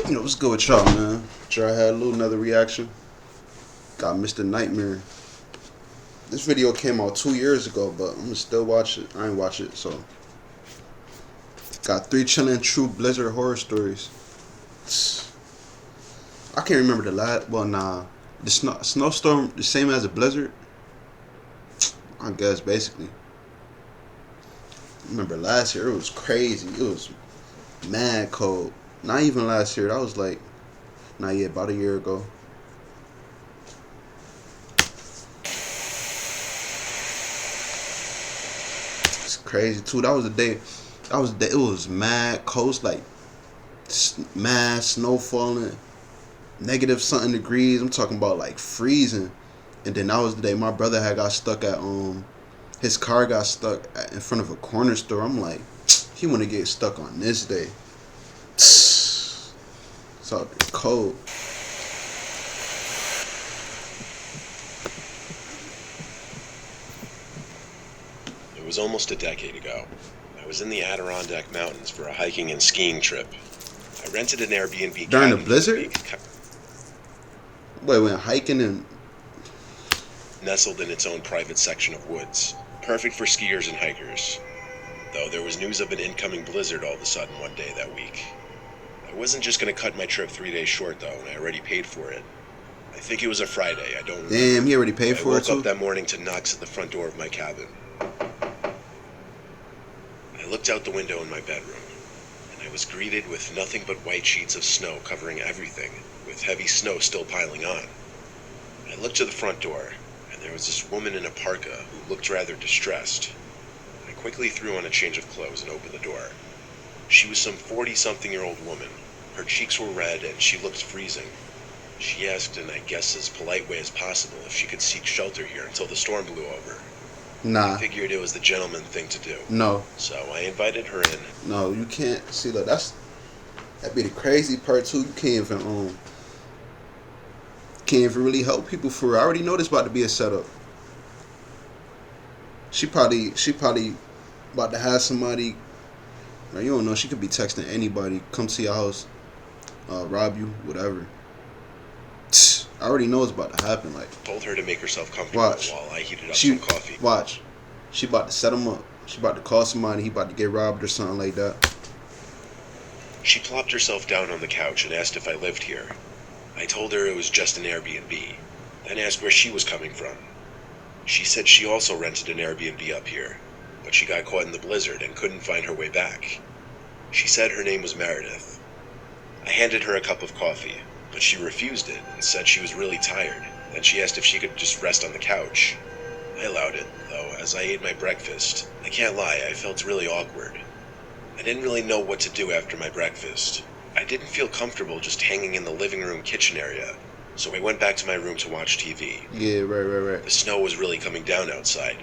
What's good with y'all, man? Sure, I had another reaction. Got Mr. Nightmare. This video came out 2 years ago, but I'm gonna still watch it. I ain't watch it, so. Got 3 chilling true Blizzard horror stories. I can't remember the last. Well, nah. The snowstorm, the same as a blizzard. I guess basically. Remember last year it was crazy. It was mad cold. Not even last year. That was like, not yet, about a year ago. It's crazy too. That was the day. It was mad coast, like mad snow falling, negative something degrees. I'm talking about like freezing. And then that was the day my brother had got stuck at his car got stuck in front of a corner store. I'm like, he want to get stuck on this day. It's all cold. It was almost a decade ago. I was in the Adirondack Mountains for a hiking and skiing trip. I rented an Airbnb during the blizzard. Wait, went hiking and nestled in its own private section of woods, perfect for skiers and hikers. Though there was news of an incoming blizzard all of a sudden one day that week. I wasn't just going to cut my trip 3 days short though, and I already paid for it. I think it was a Friday, I don't remember. Damn, he already paid for it too? I woke up that morning to knocks at the front door of my cabin. I looked out the window in my bedroom, and I was greeted with nothing but white sheets of snow covering everything, with heavy snow still piling on. I looked to the front door, and there was this woman in a parka who looked rather distressed. I quickly threw on a change of clothes and opened the door. She was some 40-something-year-old woman. Her cheeks were red, and she looked freezing. She asked, in I guess as polite way as possible, if she could seek shelter here until the storm blew over. Nah. I figured it was the gentleman thing to do. No. So I invited her in. No, you can't. See, look, that'd be the crazy part too. You can't even really help people for real. I already know this about to be a setup. She probably about to have somebody. You don't know. She could be texting anybody. Come to your house, rob you, whatever. I already know it's about to happen. Like, told her to make herself comfortable while I heated up some coffee. Watch. She about to set him up. She about to call somebody. He about to get robbed or something like that. She plopped herself down on the couch and asked if I lived here. I told her it was just an Airbnb, then asked where she was coming from. She said she also rented an Airbnb up here, but she got caught in the blizzard and couldn't find her way back. She said her name was Meredith. I handed her a cup of coffee, but she refused it and said she was really tired. Then she asked if she could just rest on the couch. I allowed it, though, as I ate my breakfast. I can't lie, I felt really awkward. I didn't really know what to do after my breakfast. I didn't feel comfortable just hanging in the living room kitchen area, so I went back to my room to watch TV. Yeah, right. The snow was really coming down outside,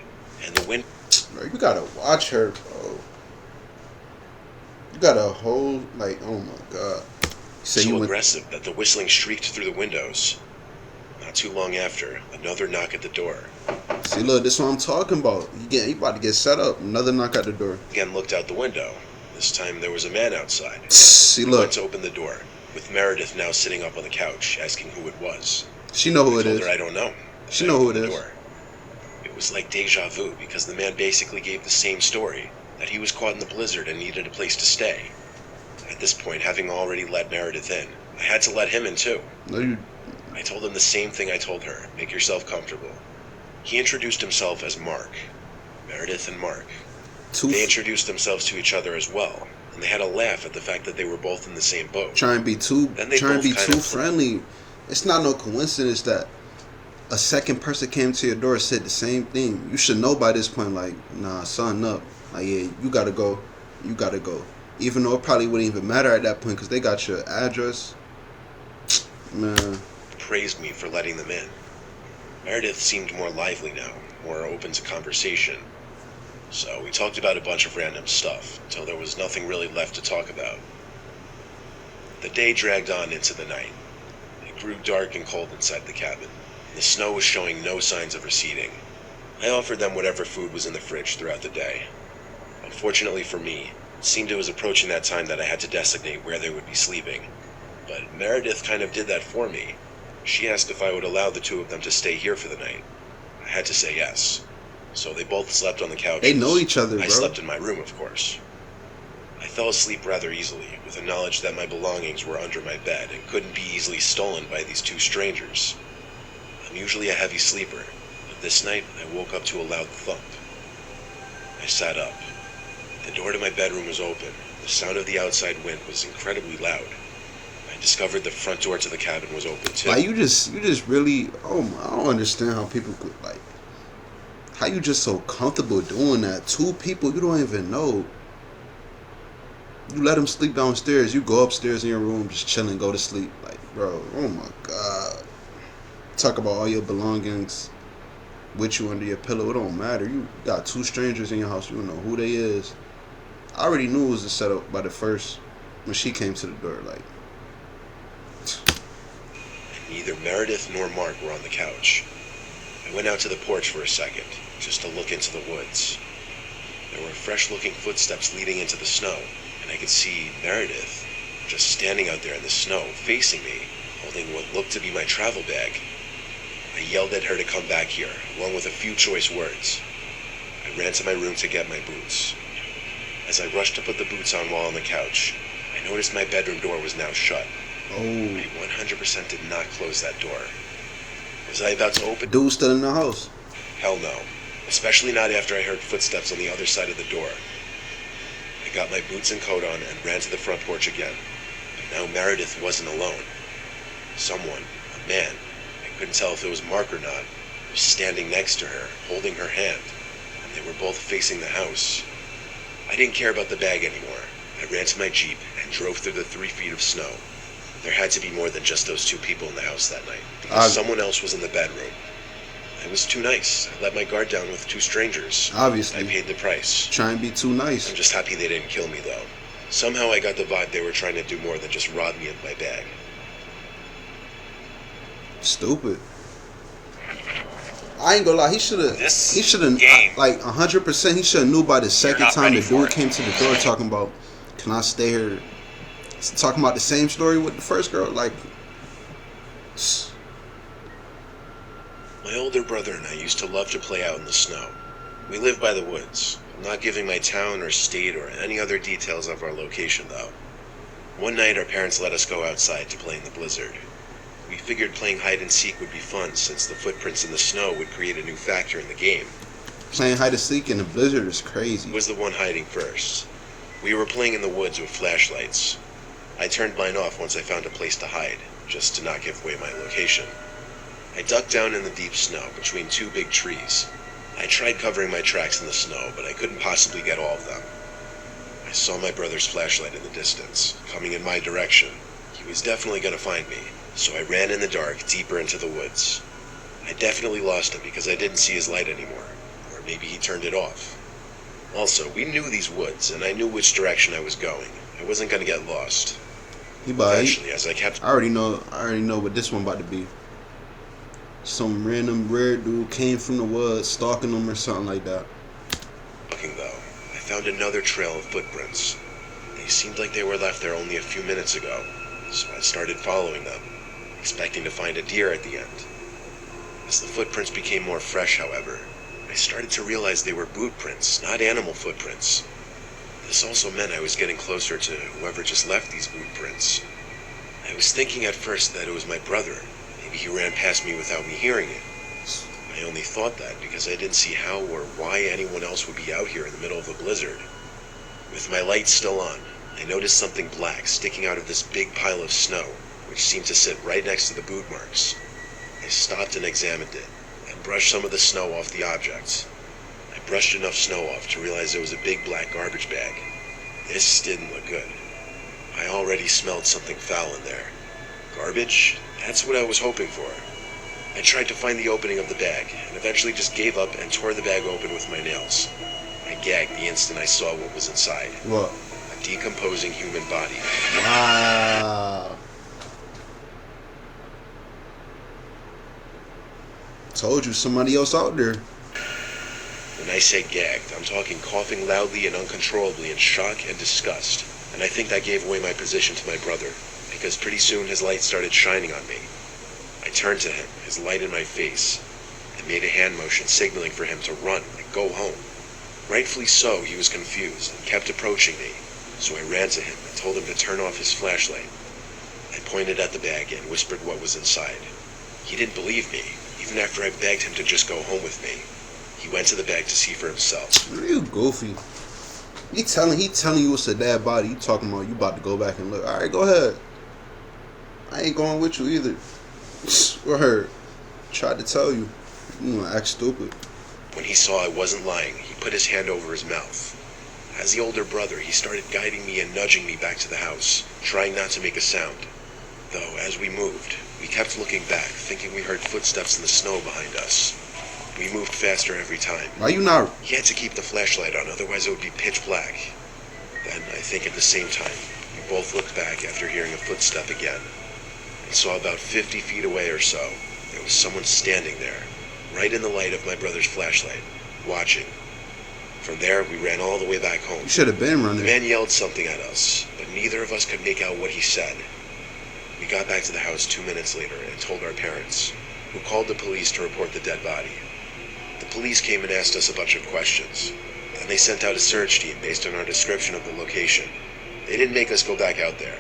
and the wind... Bro, you gotta watch her, bro. You gotta hold, like, oh my god. So aggressive that the whistling streaked through the windows. Not too long after, another knock at the door. See, look, this is what I'm talking about. You about to get set up. Another knock at the door. Again, looked out the window. This time there was a man outside. See, look. I went to open the door, with Meredith now sitting up on the couch, asking who it was. She know who it is. I told her I don't know. She know who it is. It was like deja vu, because the man basically gave the same story, that he was caught in the blizzard and needed a place to stay. At this point, having already let Meredith in, I had to let him in too. No, I told him the same thing I told her, make yourself comfortable. He introduced himself as Mark. Meredith and Mark. They introduced themselves to each other as well, and they had a laugh at the fact that they were both in the same boat. Trying to be too friendly. It's not no coincidence that a second person came to your door and said the same thing. You should know by this point, like, nah, son up. Like, yeah, you gotta go. You gotta go. Even though it probably wouldn't even matter at that point because they got your address. Man. Praised me for letting them in. Meredith seemed more lively now, more open to conversation. So we talked about a bunch of random stuff, until there was nothing really left to talk about. The day dragged on into the night. It grew dark and cold inside the cabin. The snow was showing no signs of receding. I offered them whatever food was in the fridge throughout the day. Unfortunately for me, it seemed it was approaching that time that I had to designate where they would be sleeping. but Meredith kind of did that for me. She asked if I would allow the two of them to stay here for the night. I had to say yes. So they both slept on the couches. They know each other, bro. I slept in my room, of course. I fell asleep rather easily, with the knowledge that my belongings were under my bed and couldn't be easily stolen by these two strangers. I'm usually a heavy sleeper, but this night I woke up to a loud thump. I sat up. The door to my bedroom was open. The sound of the outside wind was incredibly loud. I discovered the front door to the cabin was open too. Like you just really. Oh my! I don't understand how people could like. How you just so comfortable doing that? Two people you don't even know. You let them sleep downstairs. You go upstairs in your room, just chilling, go to sleep. Like, bro, oh my god. Talk about all your belongings with you under your pillow. It don't matter. You got two strangers in your house. You don't know who they is. I already knew it was a setup by the first when she came to the door. Like, neither Meredith nor Mark were on the couch. I went out to the porch for a second, just to look into the woods. There were fresh-looking footsteps leading into the snow, and I could see Meredith just standing out there in the snow, facing me, holding what looked to be my travel bag. I yelled at her to come back here, along with a few choice words. I ran to my room to get my boots. As I rushed to put the boots on while on the couch, I noticed my bedroom door was now shut. oh, I 100% did not close that door. Was I about to open? dude still in the house. Hell no. Especially not after I heard footsteps on the other side of the door. I got my boots and coat on and ran to the front porch again. But now Meredith wasn't alone. Someone, a man, I couldn't tell if it was Mark or not, was standing next to her, holding her hand, and they were both facing the house. I didn't care about the bag anymore. I ran to my Jeep and drove through the 3 feet of snow. There had to be more than just those two people in the house that night, because someone else was in the bedroom. I was too nice. I let my guard down with two strangers. Obviously. I paid the price. Try and be too nice. I'm just happy they didn't kill me, though. Somehow I got the vibe they were trying to do more than just rob me of my bag. Stupid. I ain't gonna lie. He should have. Like 100%. He should have knew by the second time the dude came to the door talking about, "Can I stay here?" Talking about the same story with the first girl. Like, my older brother and I used to love to play out in the snow. We live by the woods. I'm not giving my town or state or any other details of our location, though. One night our parents let us go outside to play in the blizzard. We figured playing hide and seek would be fun since the footprints in the snow would create a new factor in the game. playing hide and seek in the blizzard is crazy. Was the one hiding first. We were playing in the woods with flashlights. I turned mine off once I found a place to hide, just to not give away my location. I ducked down in the deep snow between two big trees. I tried covering my tracks in the snow, but I couldn't possibly get all of them. I saw my brother's flashlight in the distance, coming in my direction. He was definitely going to find me, so I ran in the dark deeper into the woods. I definitely lost him because I didn't see his light anymore, or maybe he turned it off. Also, we knew these woods, and I knew which direction I was going. I wasn't going to get lost. Eventually, as I kept... I already know what this one about to be. Some random rare dude came from the woods stalking them or something like that. Looking though, I found another trail of footprints. They seemed like they were left there only a few minutes ago, so I started following them, expecting to find a deer at the end. As the footprints became more fresh, however, I started to realize they were boot prints, not animal footprints. This also meant I was getting closer to whoever just left these boot prints. I was thinking at first that it was my brother. Maybe he ran past me without me hearing it. I only thought that because I didn't see how or why anyone else would be out here in the middle of the blizzard. With my light still on, I noticed something black sticking out of this big pile of snow, which seemed to sit right next to the boot marks. I stopped and examined it, and brushed some of the snow off the object. I brushed enough snow off to realize it was a big black garbage bag. This didn't look good. I already smelled something foul in there. Garbage? That's what I was hoping for. I tried to find the opening of the bag, and eventually just gave up and tore the bag open with my nails. I gagged the instant I saw what was inside. What? A decomposing human body. Wow. Told you, somebody else out there. When I say gagged, I'm talking coughing loudly and uncontrollably in shock and disgust, and I think that gave away my position to my brother. because pretty soon his light started shining on me. I turned to him, his light in my face, and made a hand motion signaling for him to run and go home. Rightfully so, he was confused and kept approaching me, so I ran to him and told him to turn off his flashlight. I pointed at the bag and whispered what was inside. He didn't believe me, even after I begged him to just go home with me. He went to the bag to see for himself. You goofy. He telling you it's a dead body. You talking about you about to go back and look. Alright, go ahead. I ain't going with you either. Word. Tried to tell you. You gonna act stupid. When he saw I wasn't lying, he put his hand over his mouth. As the older brother, he started guiding me and nudging me back to the house, trying not to make a sound. Though, as we moved, we kept looking back, thinking we heard footsteps in the snow behind us. We moved faster every time. Why you not? He had to keep the flashlight on, otherwise it would be pitch black. Then, I think at the same time, we both looked back after hearing a footstep again, and saw about 50 feet away or so, there was someone standing there, right in the light of my brother's flashlight, watching. From there, we ran all the way back home. You should have been The running. man yelled something at us, but neither of us could make out what he said. We got back to the house 2 minutes later and told our parents, who called the police to report the dead body. The police came and asked us a bunch of questions. Then they sent out a search team based on our description of the location. They didn't make us go back out there.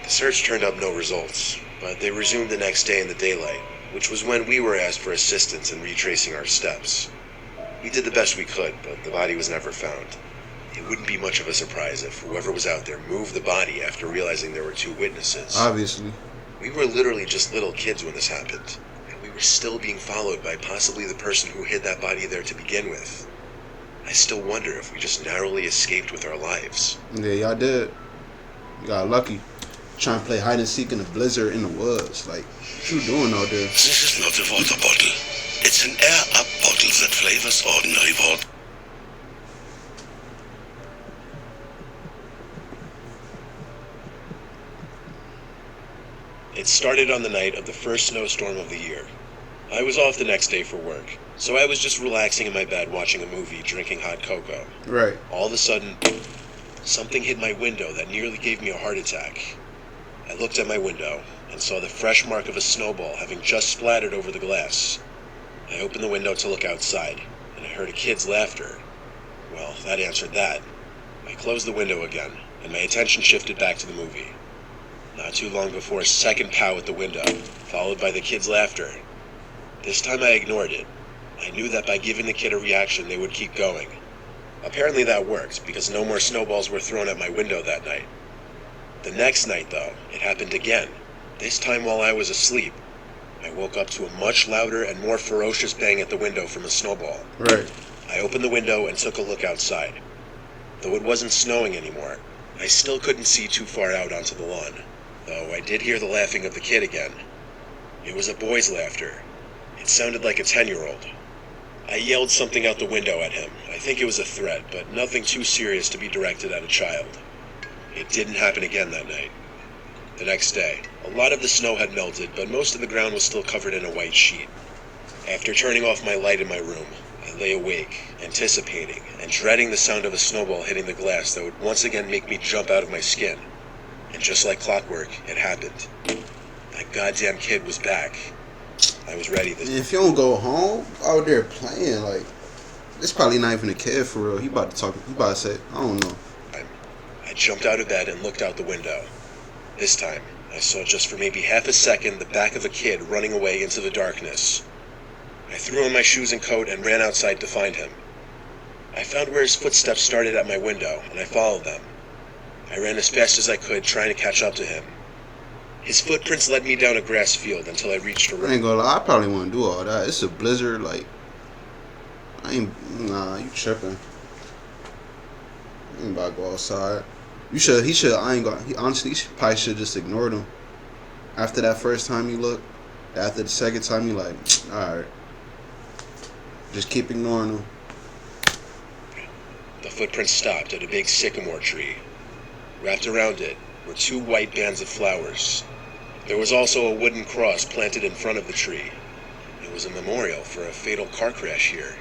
The search turned up no results, but they resumed the next day in the daylight, which was when we were asked for assistance in retracing our steps. We did the best we could, but the body was never found. It wouldn't be much of a surprise if whoever was out there moved the body after realizing there were 2 witnesses. Obviously. We were literally just little kids when this happened, and we were still being followed by possibly the person who hid that body there to begin with. I still wonder if we just narrowly escaped with our lives. Yeah, y'all did. You got lucky. Trying to play hide and seek in a blizzard in the woods. Like, what you doing out there? This is not a water bottle. It's an air-up bottle that flavors ordinary water. It started on the night of the first snowstorm of the year. I was off the next day for work, so I was just relaxing in my bed watching a movie, drinking hot cocoa. Right. All of a sudden, something hit my window that nearly gave me a heart attack. I looked at my window and saw the fresh mark of a snowball having just splattered over the glass. I opened the window to look outside, and I heard a kid's laughter. Well, that answered that. I closed the window again, and my attention shifted back to the movie. Not too long before, a second pow at the window, followed by the kid's laughter. This time I ignored it. I knew that by giving the kid a reaction, they would keep going. Apparently that worked, because no more snowballs were thrown at my window that night. The next night, though, it happened again, this time while I was asleep. I woke up to a much louder and more ferocious bang at the window from a snowball. Right. I opened the window and took a look outside. Though it wasn't snowing anymore, I still couldn't see too far out onto the lawn, though I did hear the laughing of the kid again. It was a boy's laughter. It sounded like a 10-year-old. I yelled something out the window at him. I think it was a threat, but nothing too serious to be directed at a child. It didn't happen again that night. The next day, a lot of the snow had melted, but most of the ground was still covered in a white sheet. After turning off my light in my room, I lay awake, anticipating and dreading the sound of a snowball hitting the glass that would once again make me jump out of my skin. And just like clockwork, it happened. That goddamn kid was back. I was ready this And if you don't go home out there playing, like, it's probably not even a kid for real. He about to say, I don't know. time. I jumped out of bed and looked out the window. This time, I saw just for maybe half a second the back of a kid running away into the darkness. I threw on my shoes and coat and ran outside to find him. I found where his footsteps started at my window, and I followed them. I ran as fast as I could, trying to catch up to him. His footprints led me down a grass field until I reached a I road. ain't gonna lie, I probably wouldn't do all that. It's a blizzard, like, you tripping. I ain't about to go outside. He honestly, probably should just ignored him. After that first time you look, after the second time you like, alright. Just keep ignoring him. The footprints stopped at a big sycamore tree. Wrapped around it were 2 white bands of flowers. There was also a wooden cross planted in front of the tree. It was a memorial for a fatal car crash here.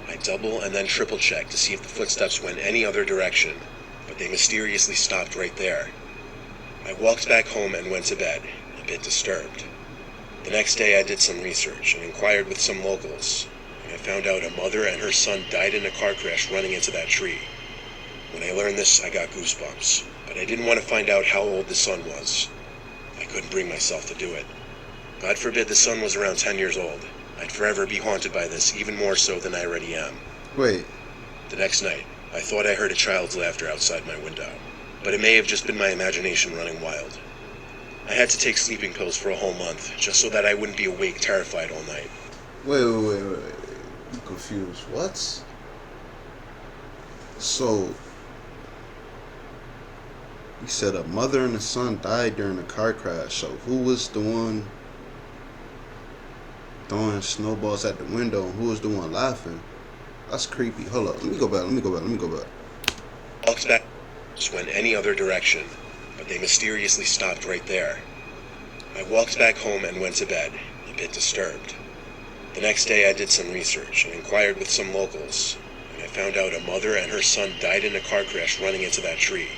I double and then triple checked to see if the footsteps went any other direction, but they mysteriously stopped right there. I walked back home and went to bed, a bit disturbed. The next day I did some research and inquired with some locals, and I found out a mother and her son died in a car crash running into that tree. When I learned this, I got goosebumps, but I didn't want to find out how old the son was. I couldn't bring myself to do it. God forbid the son was around 10 years old. I'd forever be haunted by this, even more so than I already am. Wait, The next night, I thought I heard a child's laughter outside my window, but it may have just been my imagination running wild. I had to take sleeping pills for a whole month, just so that I wouldn't be awake terrified all night. wait. I'm confused. What? So, you said a mother and a son died during a car crash. So who was the one throwing snowballs at the window and who was the one laughing? That's creepy. Hold up. Let me go back. Walked back, just went any other direction, but they mysteriously stopped right there. I walked back home and went to bed, a bit disturbed. The next day I did some research and inquired with some locals, and I found out a mother and her son died in a car crash running into that tree.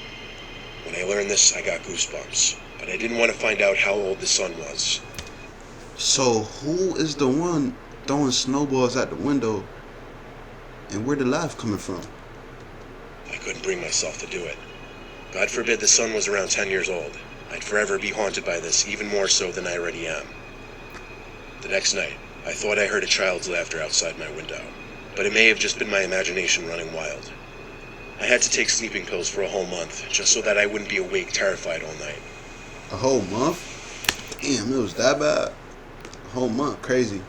When I learned this, I got goosebumps, but I didn't want to find out how old the son was. So who is the one throwing snowballs at the window and where the laugh coming from? I couldn't bring myself to do it. God forbid the son was around 10 years old. I'd forever be haunted by this, even more so than I already am. The next night, I thought I heard a child's laughter outside my window, but it may have just been my imagination running wild. I had to take sleeping pills for a whole month, just so that I wouldn't be awake terrified all night. A whole month? Damn, it was that bad? A whole month. Crazy.